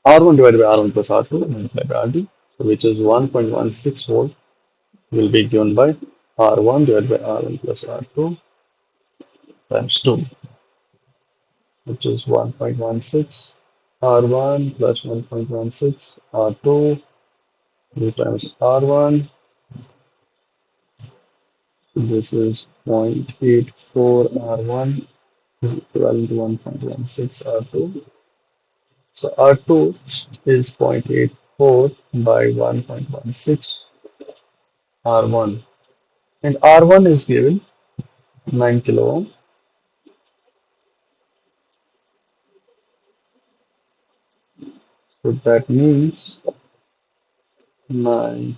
R1 divided by R1 plus R2 multiplied by RD, so which is 1.16 volt will be given by R1 divided by R1 plus R2 times 2, which is 1.16 R1 plus 1.16 R2 2 times R1. This is 0.84 R1 is equivalent to 1.16 R2. So R2 is 0.84 by 1.16 R1, and R1 is given 9 kilo ohm. So that means 9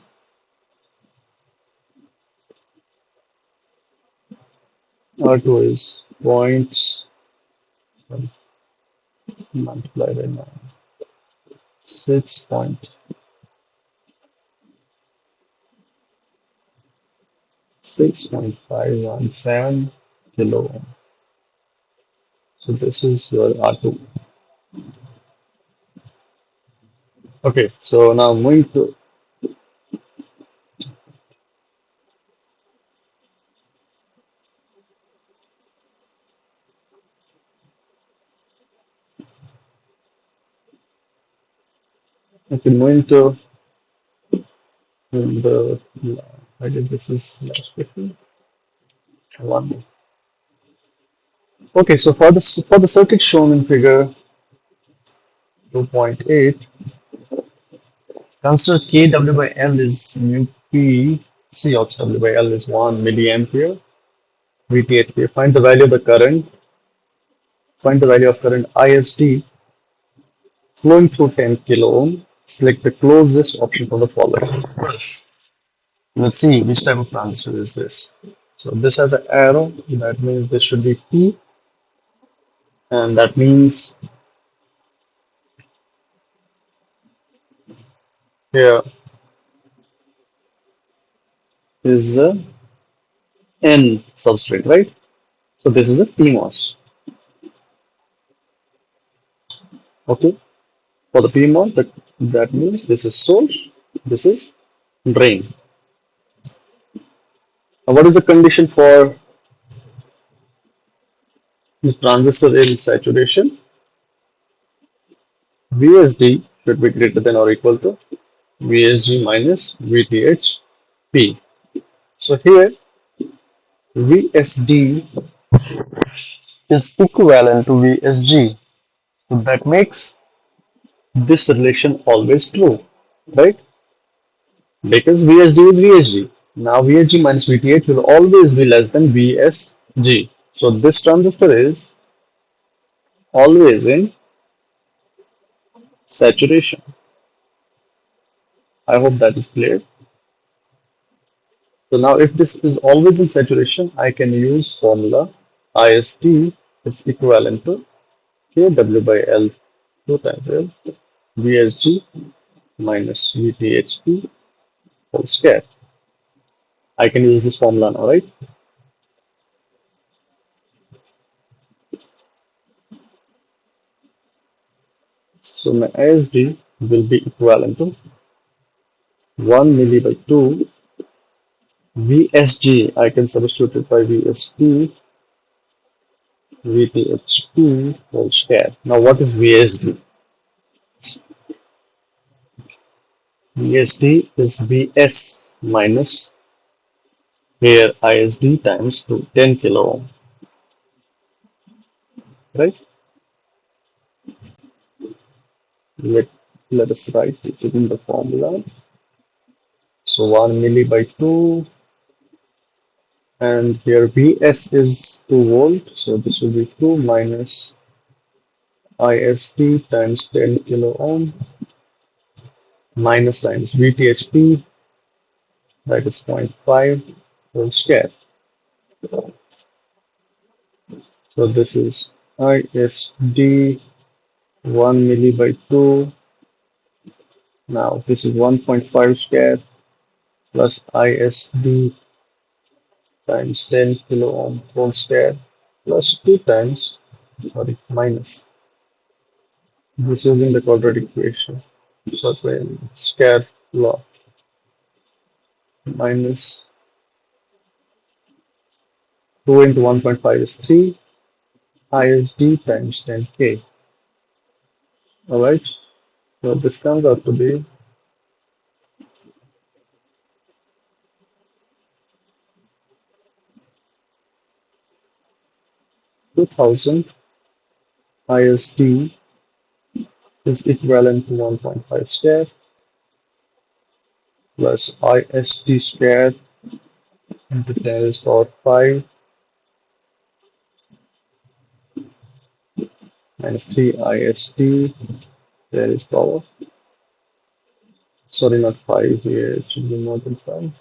R2 is points multiplied by 9, 6.517 kilo ohm. So this is your R2. Okay, so now moving to moving to the I did this is last question. One more. Okay, so for the circuit shown in figure 2.8, consider kW by L is mu P, C of W by L is 1 milliampere, VTHP. Find the value of the current, find the value of current ISD flowing through 10 kilo ohm. Select the closest option from the following. First, let's see which type of transistor is this. So this has an arrow, that means this should be P, and that means here is a N substrate, right? So this is a PMOS. Okay. For the PMOS, that means this is source, this is drain. Now, what is the condition for the transistor in saturation? VSD should be greater than or equal to VSG minus VTH So here VSD is equivalent to VSG. So that makes this relation always true, right? Because VSD is VSG. Now VSG minus VTH will always be less than VSG. So this transistor is always in saturation. I hope that is clear. So now if this is always in saturation, I can use formula IST is equivalent to Kw by L 2 times L VSG minus VTHP whole square. I can use this formula now, right? So my ISD will be equivalent to 1 milli by 2 VSG, I can substitute it by VSP, VTH2 whole square. Now, what is VSD? VSD is Vs minus here ISD times 2, 10 kilo ohm, right? Let, let us write it in the formula. So 1 milli by 2, and here Vs is 2 volt, so this will be 2 minus ISD times 10 kilo ohm minus times VTHP, that is zero point 0.5 whole square. So this is ISD 1 milli by 2. Now this is 1.5 square plus ISD times 10 kilo ohm whole square plus 2 times, sorry, minus. This using the quadratic equation. So when square law minus 2 into 1.5 is 3 ISD times 10K. Alright, so this comes out to be 2000 ISD is equivalent to 1.5 square plus ISD square into 10 is power 5 minus 3 ISD, there is power, sorry, not 5 here, it should be more than 5,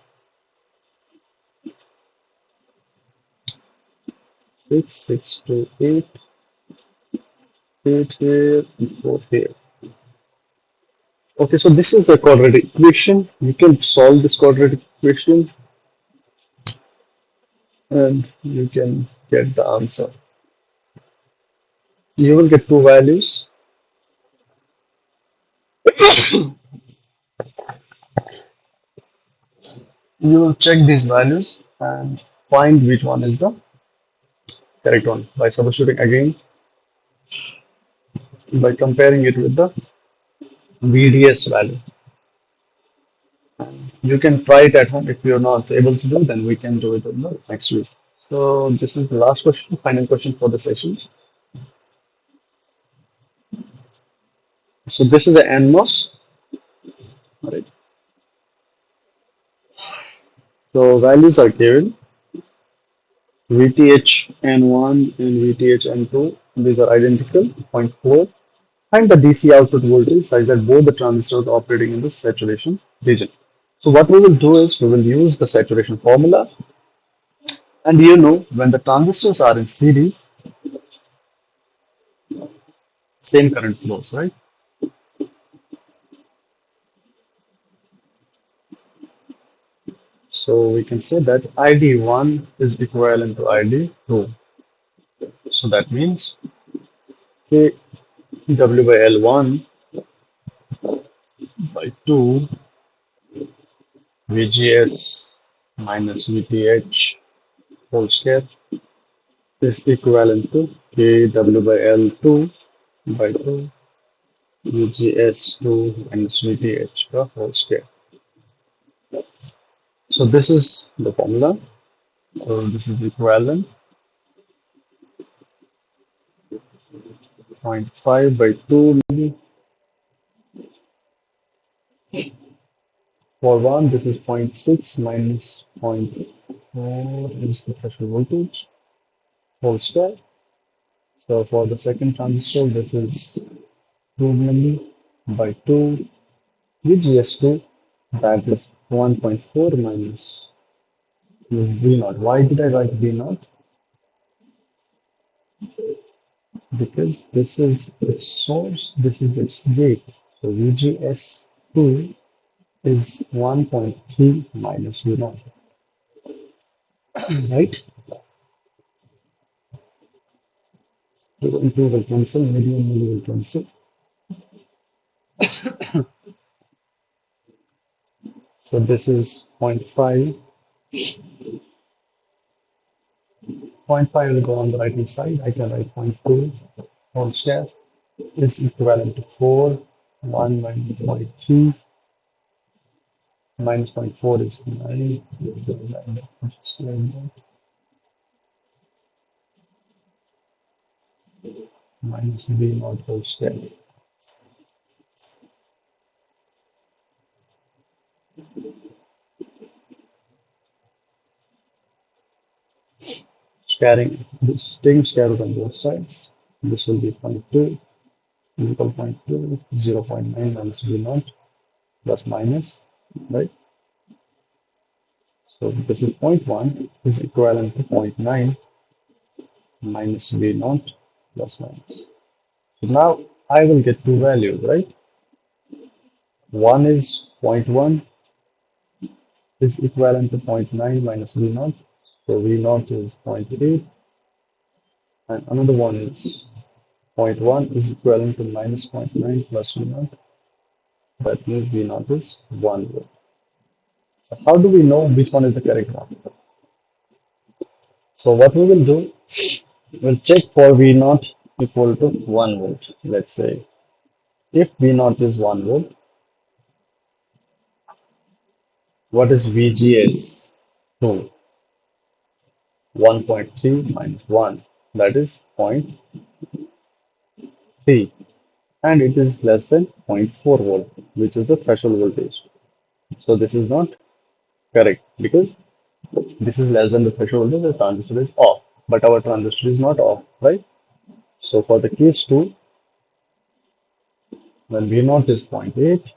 6, 6 to 8, 8 here, and 4 here. Okay, so this is a quadratic equation. You can solve this quadratic equation and you can get the answer. You will get two values. You will check these values and find which one is the correct one by substituting again, by comparing it with the VDS value. You can try it at home. If you're not able to do, then we can do it in the next week. So this is the last question, final question for the session. So this is the NMOS. Right. So values are given. VTH N1 and VTH N2, these are identical, zero point 0.4, and the DC output voltage such that both the transistors are operating in the saturation region. So what we will do is we will use the saturation formula, and when the transistors are in series, same current flows, right? So we can say that ID1 is equivalent to ID2. So that means KW by L1 by 2 VGS minus VTH whole square is equivalent to KW by L2 by 2 VGS2 minus VTH the whole square. So this is the formula. So this is equivalent 0.5 by 2 maybe. For 1, this is zero point 0.6 minus 0.4 is the threshold voltage whole square. So for the second transistor, this is 2 milli by 2 VGS2, that is 1.4 minus V naught. Why did I write V naught? Because this is its source, this is its gate. So VGS2 is 1.3 minus V naught, right? Two will cancel, medium milli will cancel. So this is 0.5 Point 0.5 will go on the right hand side. I can write point 0.2 whole square is equivalent to 4. 1 minus point 3 minus point 0.4 is 9. Just like that. Minus b naught whole square. Squaring this, taking square root on both sides. This will be point 0.2 equal point 0.2, 0.9 minus b naught plus minus, right? So this is point 0.1 is equivalent to point 0.9 minus b naught plus minus. So now I will get two values, right? One is point 0.1 is equivalent to point 0.9 minus v naught. So v naught is point 0.8, and another one is point 0.1 is equivalent to minus point 0.9 plus v naught. That means v naught is 1 volt. So how do we know which one is the correct one? So what we will do, we'll check for v naught equal to 1 volt. Let's say if v naught is 1 volt, what is VGS? 2. 1.3 minus 1, that is point 0.3, and it is less than zero point 0.4 volt, which is the threshold voltage. So this is not correct because this is less than the threshold voltage, the transistor is off, but our transistor is not off, right? So for the case 2, when V0 is zero point 0.8,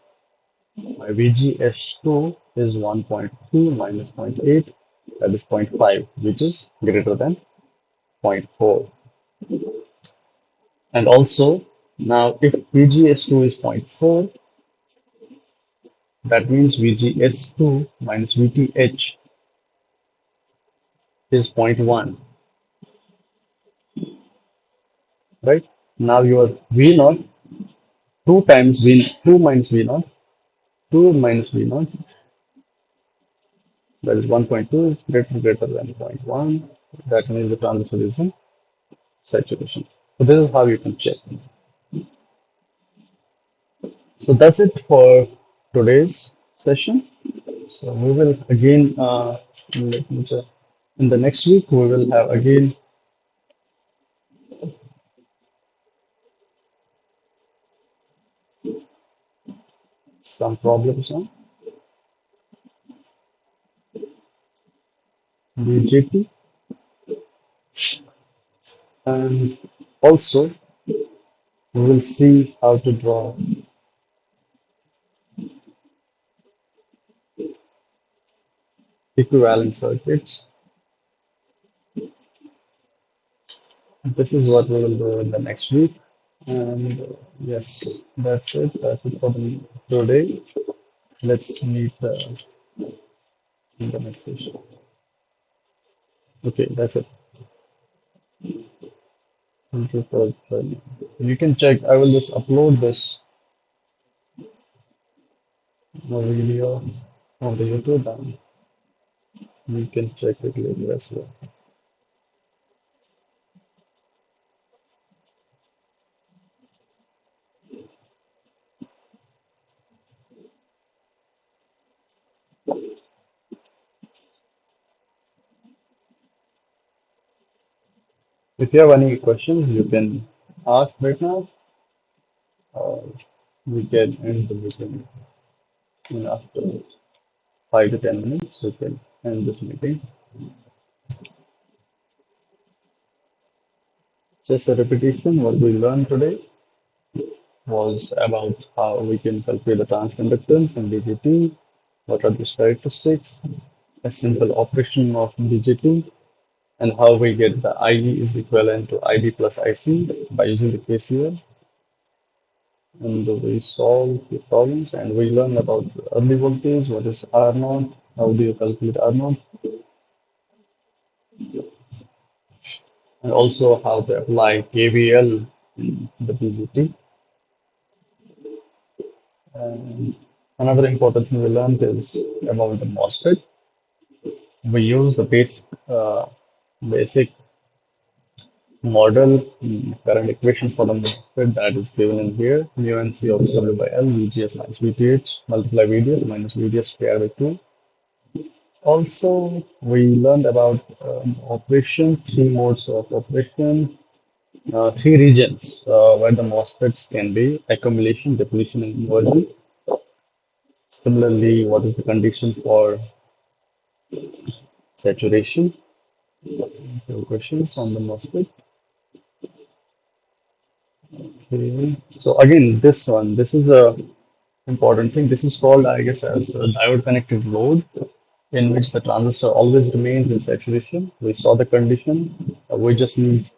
my VGS2 is 1.3 minus zero point 0.8, that is zero point 0.5, which is greater than zero point 0.4. And also, now if VGS2 is zero point 0.4, that means VGS2 minus VTH is zero point 0.1, right? Now your V0, 2 times V, 2 minus V0, 2 minus V0, that is 1.2 is greater than zero point 0.1. That means the transistor is in saturation. So this is how you can check. So that's it for today's session. So we will again, let me check. In the next week, we will have again some problems on BJT, and also we will see how to draw equivalent circuits. This is what we will do in the next week. And yes, that's it. That's it for the today. Let's meet in the next session. Okay, that's it. Thank you for joining. You can check. I will just upload this video on the YouTube, and you can check it later as well. If you have any questions, you can ask right now, or we can end the meeting in after 5 to 10 minutes. We can end this meeting. Just a repetition. What we learned today was about how we can calculate the transconductance in BJT, what are these characteristics, a simple operation of BJT, and how we get the IE is equivalent to IB plus IC by using the KCL. And we solve the problems, and we learn about the early voltage, what is R naught, how do you calculate R naught, and also how to apply KVL in the BJT. And another important thing we learned is about the MOSFET. We use the basic model current equation for the MOSFET that is given in here. Mu and C of W by L, VGS minus VTH, multiply VDS minus VDS square by 2. Also, we learned about operation, three modes of operation, three regions where the MOSFETs can be accumulation, depletion, and inversion. Similarly, what is the condition for saturation? Few questions on the MOSFET. Okay. So again, this is a important thing. This is called, I guess, as a diode connected load, in which the transistor always remains in saturation. We saw the condition. We just need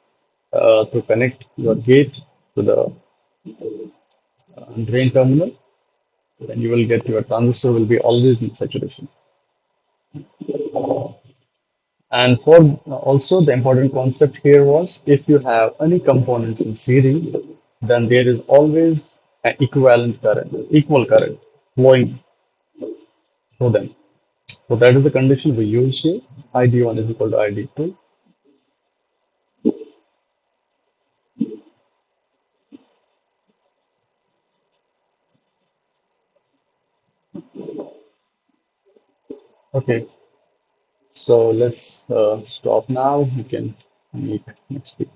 to connect your gate to the drain terminal, then you will get your transistor will be always in saturation. And for also the important concept here was if you have any components in series, then there is always an equivalent current, equal current flowing through them. So that is the condition we use here. ID1 is equal to ID2. Okay, so let's stop now. We can meet next week.